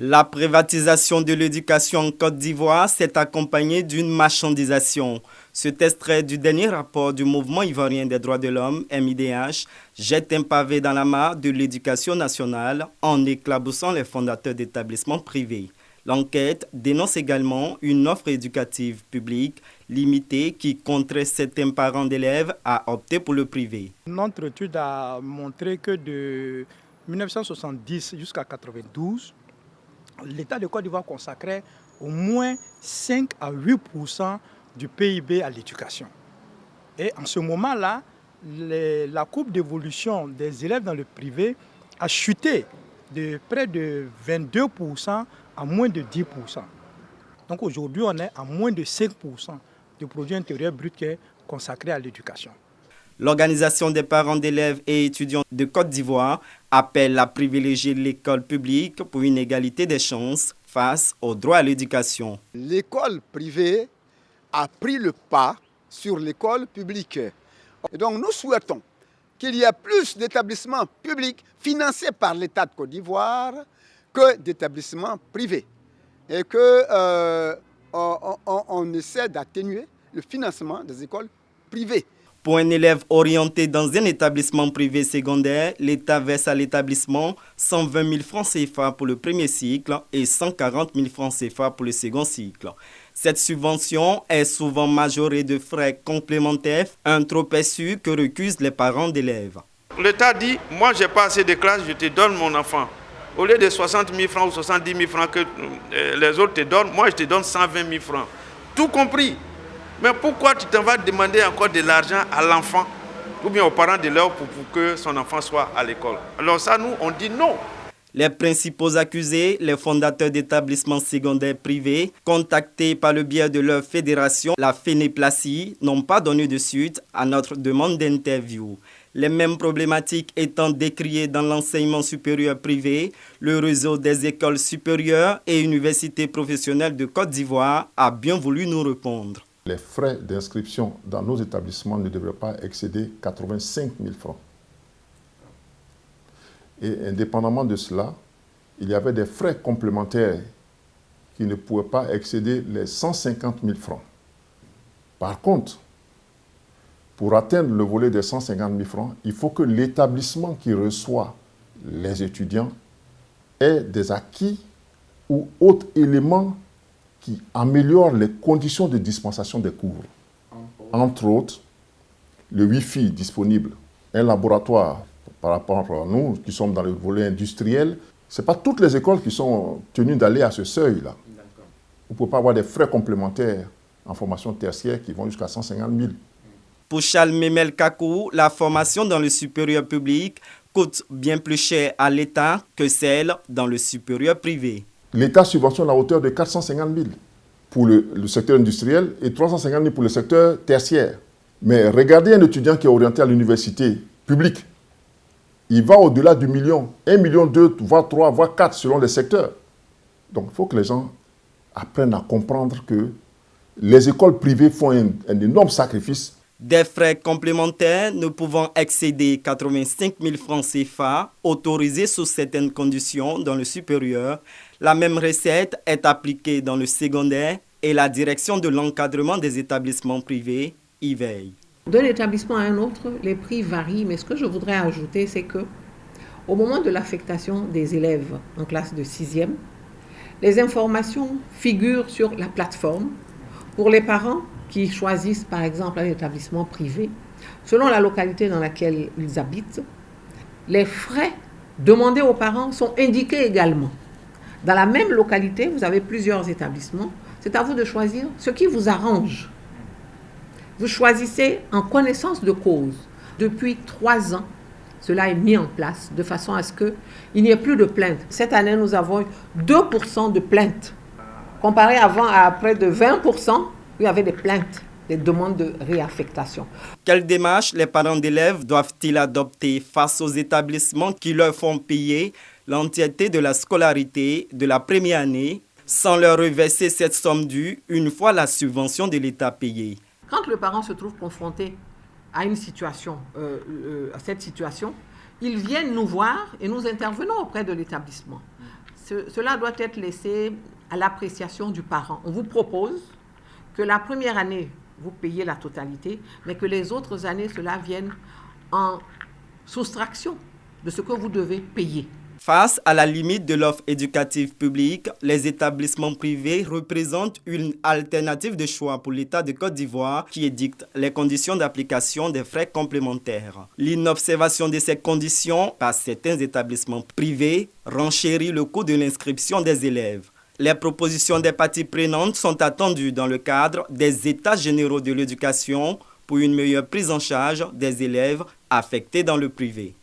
La privatisation de l'éducation en Côte d'Ivoire s'est accompagnée d'une marchandisation. Cet extrait du dernier rapport du Mouvement ivoirien des droits de l'homme, MIDH, jette un pavé dans la mare de l'éducation nationale en éclaboussant les fondateurs d'établissements privés. L'enquête dénonce également une offre éducative publique limitée qui contraint certains parents d'élèves à opter pour le privé. Notre étude a montré que de 1970 jusqu'à 1992, l'État de Côte d'Ivoire consacrait au moins 5 à 8% du PIB à l'éducation. Et en ce moment-là, la courbe d'évolution des élèves dans le privé a chuté de près de 22% à moins de 10%. Donc aujourd'hui, on est à moins de 5% du produit intérieur brut qui est consacré à l'éducation. L'Organisation des parents d'élèves et étudiants de Côte d'Ivoire appelle à privilégier l'école publique pour une égalité des chances face au droit à l'éducation. L'école privée a pris le pas sur l'école publique. Et donc nous souhaitons qu'il y ait plus d'établissements publics financés par l'État de Côte d'Ivoire que d'établissements privés. Et qu'on essaie d'atténuer le financement des écoles privées. Pour un élève orienté dans un établissement privé secondaire, l'État verse à l'établissement 120 000 francs CFA pour le premier cycle et 140 000 francs CFA pour le second cycle. Cette subvention est souvent majorée de frais complémentaires, un trop perçu que recusent les parents d'élèves. L'État dit, moi j'ai pas assez de classes, je te donne mon enfant. Au lieu de 60 000 francs ou 70 000 francs que les autres te donnent, moi je te donne 120 000 francs. Tout compris. Mais pourquoi tu t'en vas demander encore de l'argent à l'enfant ou bien aux parents de l'heure pour que son enfant soit à l'école? Alors ça, nous, on dit non. Les principaux accusés, les fondateurs d'établissements secondaires privés, contactés par le biais de leur fédération, la FENEPLACI, n'ont pas donné de suite à notre demande d'interview. Les mêmes problématiques étant décriées dans l'enseignement supérieur privé, le réseau des écoles supérieures et universités professionnelles de Côte d'Ivoire a bien voulu nous répondre. Les frais d'inscription dans nos établissements ne devraient pas excéder 85 000 francs. Et indépendamment de cela, il y avait des frais complémentaires qui ne pouvaient pas excéder les 150 000 francs. Par contre, pour atteindre le volet des 150 000 francs, il faut que l'établissement qui reçoit les étudiants ait des acquis ou autres éléments qui améliorent les conditions de dispensation des cours. Entre autres, le Wi-Fi disponible, un laboratoire par rapport à nous qui sommes dans le volet industriel. Ce n'est pas toutes les écoles qui sont tenues d'aller à ce seuil-là. Vous ne pouvez pas avoir des frais complémentaires en formation tertiaire qui vont jusqu'à 150 000. Pour Charles Memel Kakou, la formation dans le supérieur public coûte bien plus cher à l'État que celle dans le supérieur privé. L'État subventionne à hauteur de 450 000 pour le secteur industriel et 350 000 pour le secteur tertiaire. Mais regardez un étudiant qui est orienté à l'université publique. Il va au-delà du million, 1 million 2, voire 3, voire 4 selon les secteurs. Donc il faut que les gens apprennent à comprendre que les écoles privées font un énorme sacrifice. Des frais complémentaires ne pouvant excéder 85 000 francs CFA, autorisés sous certaines conditions dans le supérieur, la même recette est appliquée dans le secondaire et la direction de l'encadrement des établissements privés y veille. D'un établissement à un autre, les prix varient, mais ce que je voudrais ajouter, c'est que au moment de l'affectation des élèves en classe de 6e, les informations figurent sur la plateforme pour les parents qui choisissent par exemple un établissement privé. Selon la localité dans laquelle ils habitent, les frais demandés aux parents sont indiqués également. Dans la même localité, vous avez plusieurs établissements. C'est à vous de choisir ce qui vous arrange. Vous choisissez en connaissance de cause. Depuis 3 ans, cela est mis en place de façon à ce qu'il n'y ait plus de plaintes. Cette année, nous avons eu 2% de plaintes. Comparé avant à près de 20%, il y avait des plaintes, des demandes de réaffectation. Quelles démarches les parents d'élèves doivent-ils adopter face aux établissements qui leur font payer l'entièreté de la scolarité de la première année sans leur reverser cette somme due une fois la subvention de l'État payée? Quand le parent se trouve confronté à une situation, à cette situation, ils viennent nous voir et nous intervenons auprès de l'établissement. cela doit être laissé à l'appréciation du parent. On vous propose que la première année, vous payez la totalité, mais que les autres années, cela vienne en soustraction de ce que vous devez payer. Face à la limite de l'offre éducative publique, les établissements privés représentent une alternative de choix pour l'État de Côte d'Ivoire qui édicte les conditions d'application des frais complémentaires. L'inobservation de ces conditions par certains établissements privés renchérit le coût de l'inscription des élèves. Les propositions des parties prenantes sont attendues dans le cadre des États généraux de l'éducation pour une meilleure prise en charge des élèves affectés dans le privé.